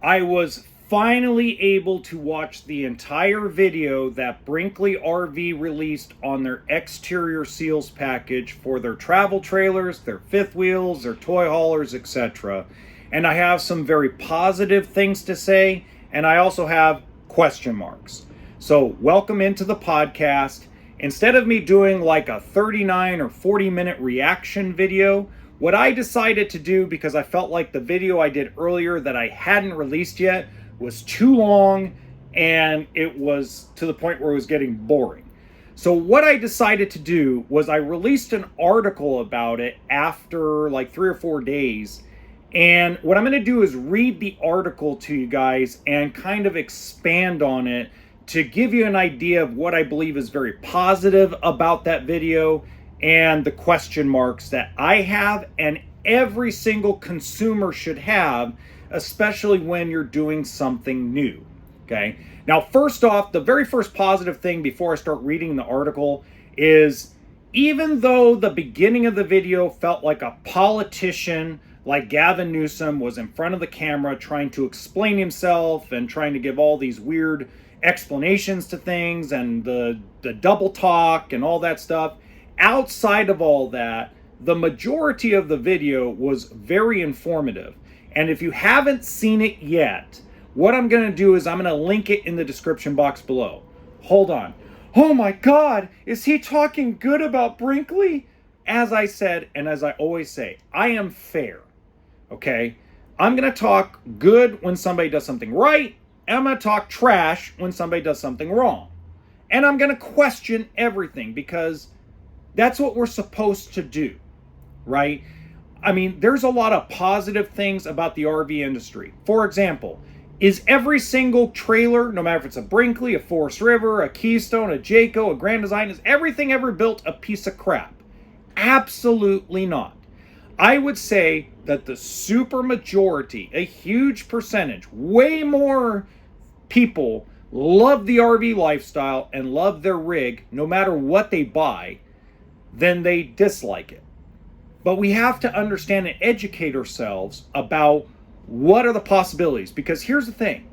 I was finally able to watch the entire video that Brinkley RV released on their exterior seals package for their travel trailers, their fifth wheels, their toy haulers, etc. And I have some very positive things to say, and I also have question marks. So, welcome into the podcast. Instead of me doing like a 39 or 40-minute reaction video, what I decided to do, because I felt like the video I did earlier that I hadn't released yet was too long and it was to the point where it was getting boring. So what I decided to do was I released an article about it after like 3 or 4 days. And what I'm going to do is read the article to you guys and kind of expand on it to give you an idea of what I believe is very positive about that video and the question marks that I have and every single consumer should have, especially when you're doing something new. Okay. Now, first off, the very first positive thing before I start reading the article is even though the beginning of the video felt like a politician like Gavin Newsom was in front of the camera trying to explain himself and trying to give all these weird explanations to things and the double talk and all that stuff, outside of all that, the majority of the video was very informative. And if you haven't seen it yet, what I'm going to do is I'm going to link it in the description box below. Hold on. Oh my God, is he talking good about Brinkley? As I said, and as I always say, I am fair. Okay? I'm going to talk good when somebody does something right, and I'm going to talk trash when somebody does something wrong. And I'm going to question everything because that's what we're supposed to do, right? I mean, there's a lot of positive things about the RV industry. For example, is every single trailer, no matter if it's a Brinkley, a Forest River, a Keystone, a Jayco, a Grand Design, is everything ever built a piece of crap? Absolutely not. I would say that the super majority, a huge percentage, way more people love the RV lifestyle and love their rig, no matter what they buy, than they dislike it. But we have to understand and educate ourselves about what are the possibilities. Because here's the thing.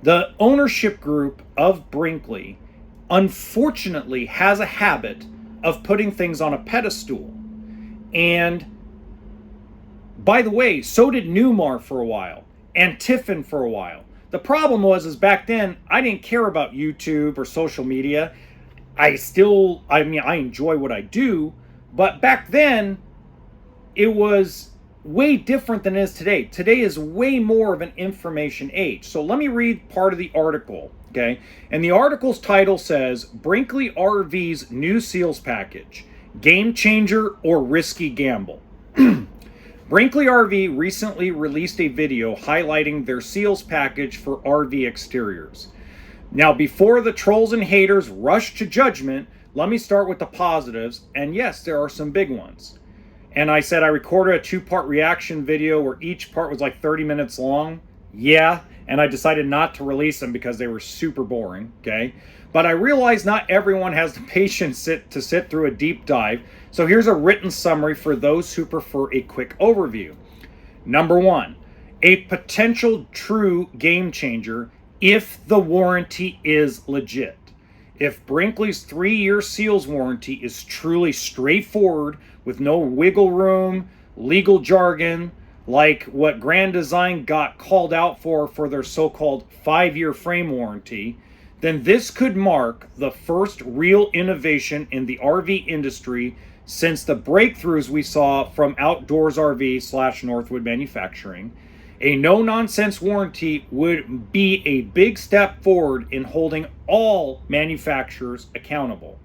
The ownership group of Brinkley, unfortunately, has a habit of putting things on a pedestal. And, by the way, so did Newmar for a while. And Tiffin for a while. The problem is back then, I didn't care about YouTube or social media. I enjoy what I do. But back then, it was way different than it is today. Today is way more of an information age. So let me read part of the article, okay? And the article's title says, Brinkley RV's new seals package, game changer or risky gamble. Brinkley RV recently released a video highlighting their seals package for RV exteriors. Now, before the trolls and haters rush to judgment, let me start with the positives, and yes, there are some big ones. And I said I recorded a 2-part reaction video where each part was like 30 minutes long. Yeah, and I decided not to release them because they were super boring, okay? But I realized not everyone has the patience to sit through a deep dive, so here's a written summary for those who prefer a quick overview. Number 1, a potential true game changer if the warranty is legit. If Brinkley's 3-year seals warranty is truly straightforward with no wiggle room, legal jargon, like what Grand Design got called out for their so-called 5-year frame warranty, then this could mark the first real innovation in the RV industry since the breakthroughs we saw from Outdoors RV / Northwood Manufacturing. A no-nonsense warranty would be a big step forward in holding all manufacturers accountable.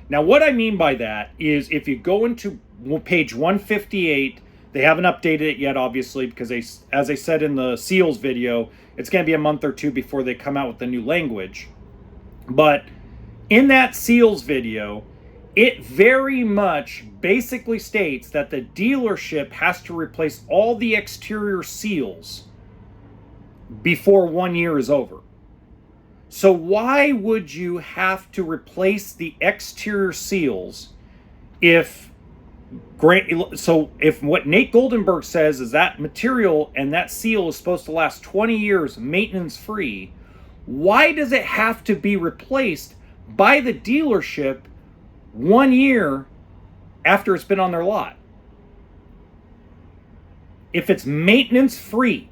Now, what I mean by that is if you go into page 158, they haven't updated it yet, obviously, because as I said in the seals video, it's going to be a month or two before they come out with the new language. But in that seals video, it very much basically states that the dealership has to replace all the exterior seals before 1 year is over. So why would you have to replace the exterior seals if So if what Nate Goldenberg says is that material and that seal is supposed to last 20 years maintenance free, why does it have to be replaced by the dealership 1 year after it's been on their lot? If it's maintenance free.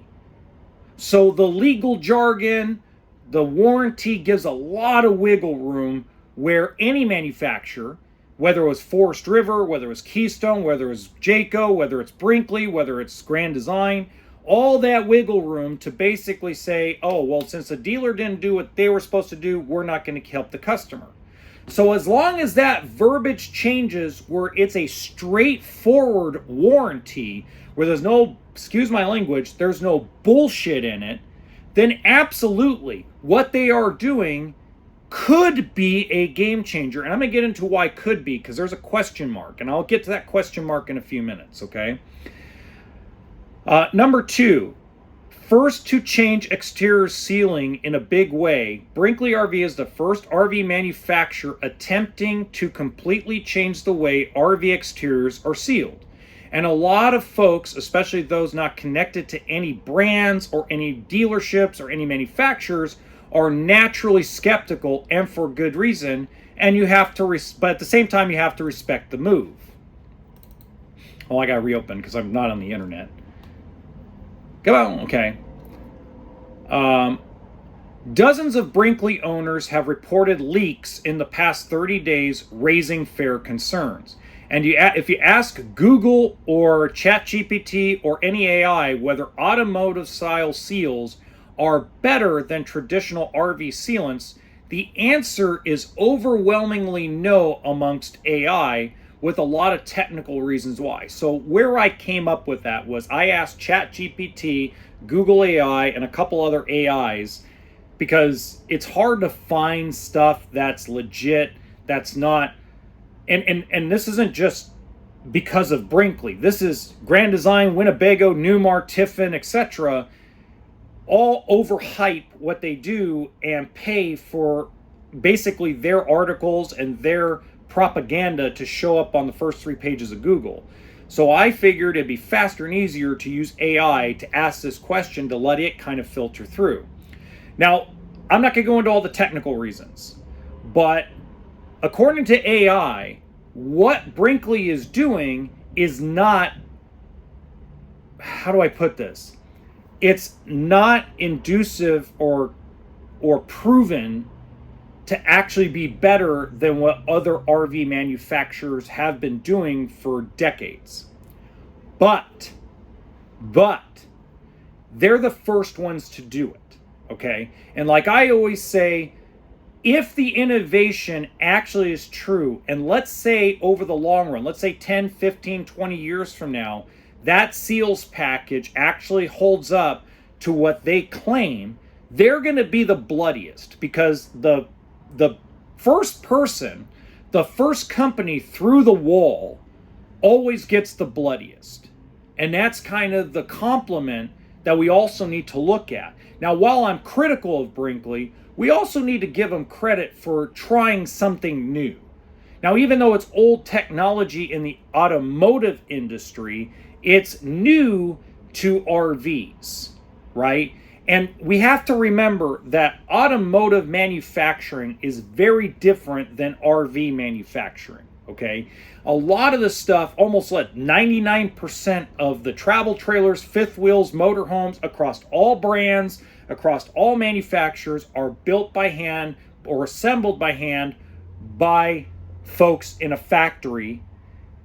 So the legal jargon, the warranty gives a lot of wiggle room where any manufacturer, whether it was Forest River, whether it was Keystone, whether it was Jayco, whether it's Brinkley, whether it's Grand Design, all that wiggle room to basically say, oh, well, since the dealer didn't do what they were supposed to do, we're not going to help the customer. So as long as that verbiage changes where it's a straightforward warranty, where there's no, excuse my language, there's no bullshit in it, then absolutely what they are doing could be a game changer. And I'm going to get into why could be, because there's a question mark, and I'll get to that question mark in a few minutes, okay? Number 2, first to change exterior sealing in a big way, Brinkley RV is the first RV manufacturer attempting to completely change the way RV exteriors are sealed. And a lot of folks, especially those not connected to any brands or any dealerships or any manufacturers, are naturally skeptical, and for good reason. And you have to, but at the same time, you have to respect the move. Oh, I got to reopen because I'm not on the internet. Come on, okay. Dozens of Brinkley owners have reported leaks in the past 30 days, raising fair concerns. And if you ask Google or ChatGPT or any AI whether automotive-style seals are better than traditional RV sealants, the answer is overwhelmingly no amongst AI, with a lot of technical reasons why. So where I came up with that was I asked ChatGPT, Google AI, and a couple other AIs, because it's hard to find stuff that's legit, that's not, and this isn't just because of Brinkley. This is Grand Design, Winnebago, Newmar, Tiffin, etc. all overhype what they do and pay for basically their articles and their propaganda to show up on the first 3 pages of Google. So I figured it'd be faster and easier to use AI to ask this question to let it kind of filter through. Now, I'm not going to go into all the technical reasons, but according to AI, what Brinkley is doing is not, how do I put this? It's not inducive or proven to actually be better than what other RV manufacturers have been doing for decades. But they're the first ones to do it, okay? And like I always say, if the innovation actually is true, and let's say over the long run, let's say 10, 15, 20 years from now, that seals package actually holds up to what they claim, they're going to be the bloodiest, because the first person, the first company through the wall always gets the bloodiest. And that's kind of the compliment that we also need to look at. Now, while I'm critical of Brinkley, we also need to give them credit for trying something new. Now, even though it's old technology in the automotive industry, it's new to RVs, right? And we have to remember that automotive manufacturing is very different than RV manufacturing, okay? A lot of the stuff, almost like 99% of the travel trailers, fifth wheels, motorhomes across all brands, across all manufacturers, are built by hand or assembled by hand by folks in a factory.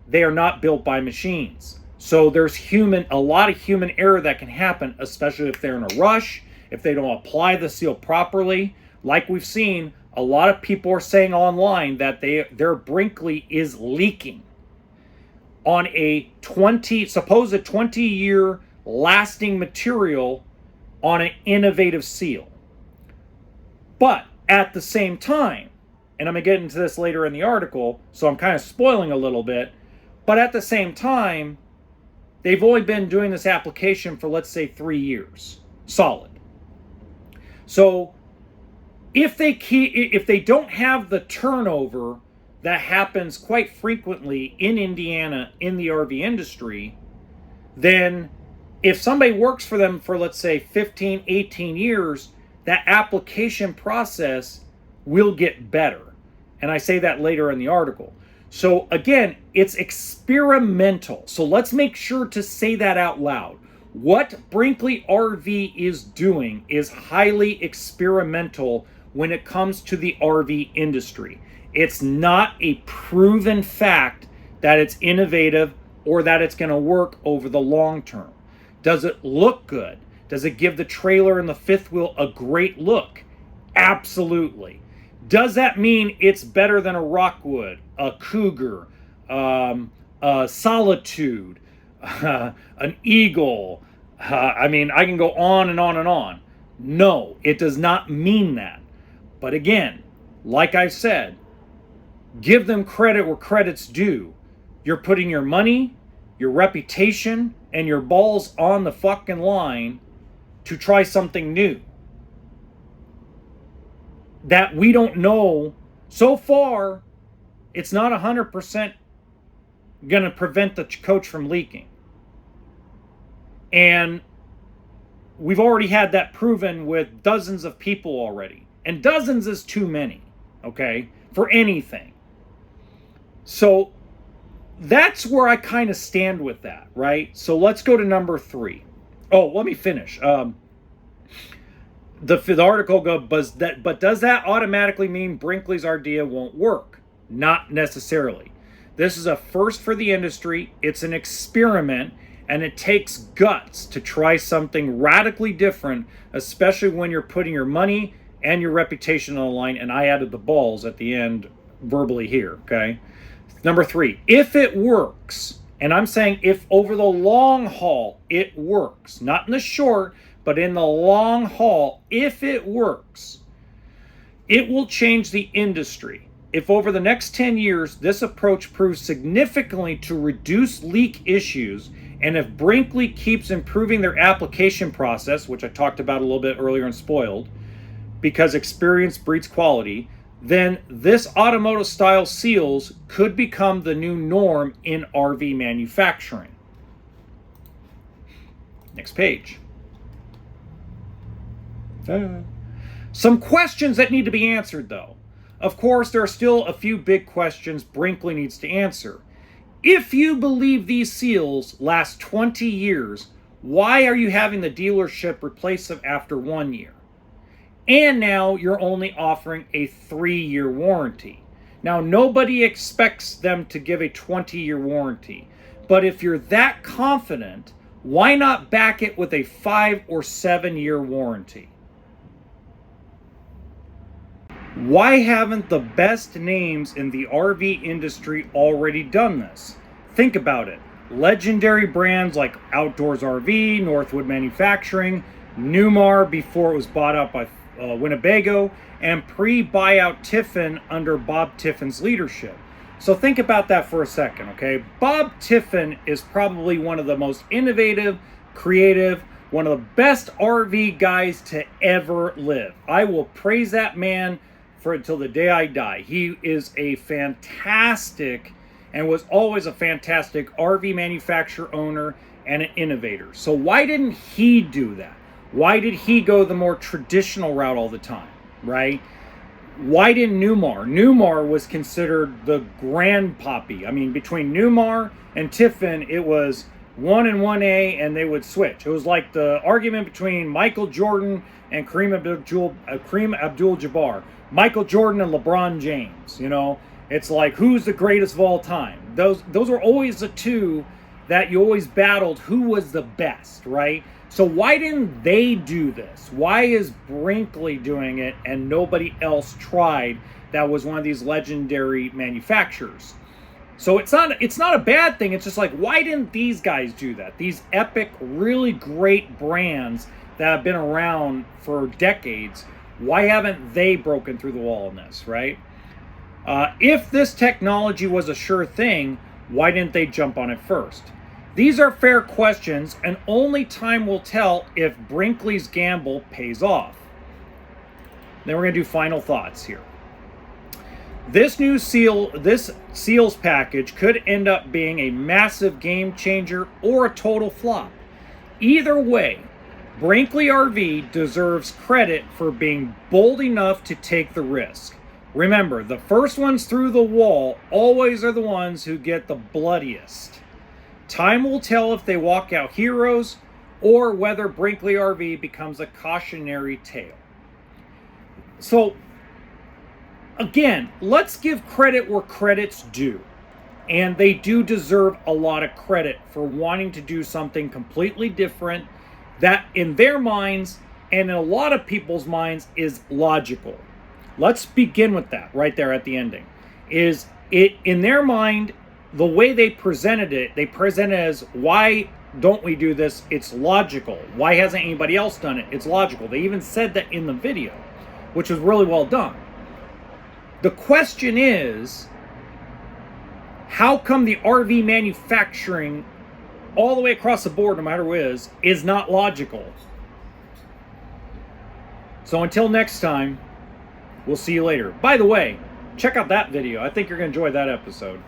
They are not built by machines. So there's a lot of human error that can happen, especially if they're in a rush, if they don't apply the seal properly. Like we've seen, a lot of people are saying online that their Brinkley is leaking on a supposed 20-year lasting material on an innovative seal. But at the same time, and I'm going to get into this later in the article, so I'm kind of spoiling a little bit, but at the same time, they've only been doing this application for, let's say, 3 years, solid. So if they don't have the turnover that happens quite frequently in Indiana in the RV industry, then if somebody works for them for, let's say, 15, 18 years, that application process will get better. And I say that later in the article. So again, it's experimental. So let's make sure to say that out loud. What Brinkley RV is doing is highly experimental when it comes to the RV industry. It's not a proven fact that it's innovative or that it's going to work over the long term. Does it look good? Does it give the trailer and the fifth wheel a great look? Absolutely. Does that mean it's better than a Rockwood, a Cougar, a Solitude, an Eagle? I mean, I can go on and on and on. No, it does not mean that. But again, like I said, give them credit where credit's due. You're putting your money, your reputation, and your balls on the fucking line to try something new that we don't know. So far, it's not 100% going to prevent the coach from leaking. And we've already had that proven with dozens of people already. And dozens is too many, okay, for anything. So that's where I kind of stand with that, right? So let's go to number 3. Oh, let me finish. The article goes, but does that automatically mean Brinkley's idea won't work? Not necessarily. This is a first for the industry. It's an experiment, and it takes guts to try something radically different, especially when you're putting your money and your reputation on the line. And I added the balls at the end verbally here, okay? Number 3, if it works, and I'm saying if over the long haul it works, not in the short, but in the long haul, if it works, it will change the industry. If over the next 10 years, this approach proves significantly to reduce leak issues, and if Brinkley keeps improving their application process, which I talked about a little bit earlier in Spoiled, because experience breeds quality, then this automotive style seals could become the new norm in RV manufacturing. Next page. Some questions that need to be answered, though. Of course, there are still a few big questions Brinkley needs to answer. If you believe these seals last 20 years, why are you having the dealership replace them after 1 year? And now you're only offering a 3-year warranty. Now, nobody expects them to give a 20-year warranty. But if you're that confident, why not back it with a 5 or 7-year warranty? Why haven't the best names in the RV industry already done this? Think about it. Legendary brands like Outdoors RV, Northwood Manufacturing, Newmar before it was bought out by Winnebago, and pre-buyout Tiffin under Bob Tiffin's leadership. So think about that for a second, okay? Bob Tiffin is probably one of the most innovative, creative, one of the best RV guys to ever live. I will praise that man for until the day I die. He is a fantastic, and was always a fantastic RV manufacturer, owner, and an innovator. So why didn't he do that? Why did he go the more traditional route all the time, right? Why didn't Newmar? Newmar was considered the grandpappy. I mean, between Newmar and Tiffin, it was 1 and 1A, and they would switch. It was like the argument between Michael Jordan and Kareem Abdul-Jabbar. Michael Jordan and LeBron James, you know? It's like, who's the greatest of all time? Those were always the two that you always battled who was the best, right? So why didn't they do this? Why is Brinkley doing it and nobody else tried that was one of these legendary manufacturers? So it's not a bad thing. It's just like, why didn't these guys do that? These epic, really great brands that have been around for decades, why haven't they broken through the wall in this, right? If this technology was a sure thing, why didn't they jump on it first? These are fair questions, and only time will tell if Brinkley's gamble pays off. Then we're going to do final thoughts here. This seals package could end up being a massive game changer or a total flop. Either way, Brinkley RV deserves credit for being bold enough to take the risk. Remember, the first ones through the wall always are the ones who get the bloodiest. Time will tell if they walk out heroes or whether Brinkley RV becomes a cautionary tale. So, again, let's give credit where credit's due. And they do deserve a lot of credit for wanting to do something completely different that in their minds and in a lot of people's minds is logical. Let's begin with that right there at the ending. Is it in their mind, the way they presented it, they present it as, why don't we do this? It's logical. Why hasn't anybody else done it? It's logical. They even said that in the video, which was really well done. The question is, how come the RV manufacturing all the way across the board, no matter who it is not logical? So until next time, we'll see you later. By the way, check out that video. I think you're going to enjoy that episode.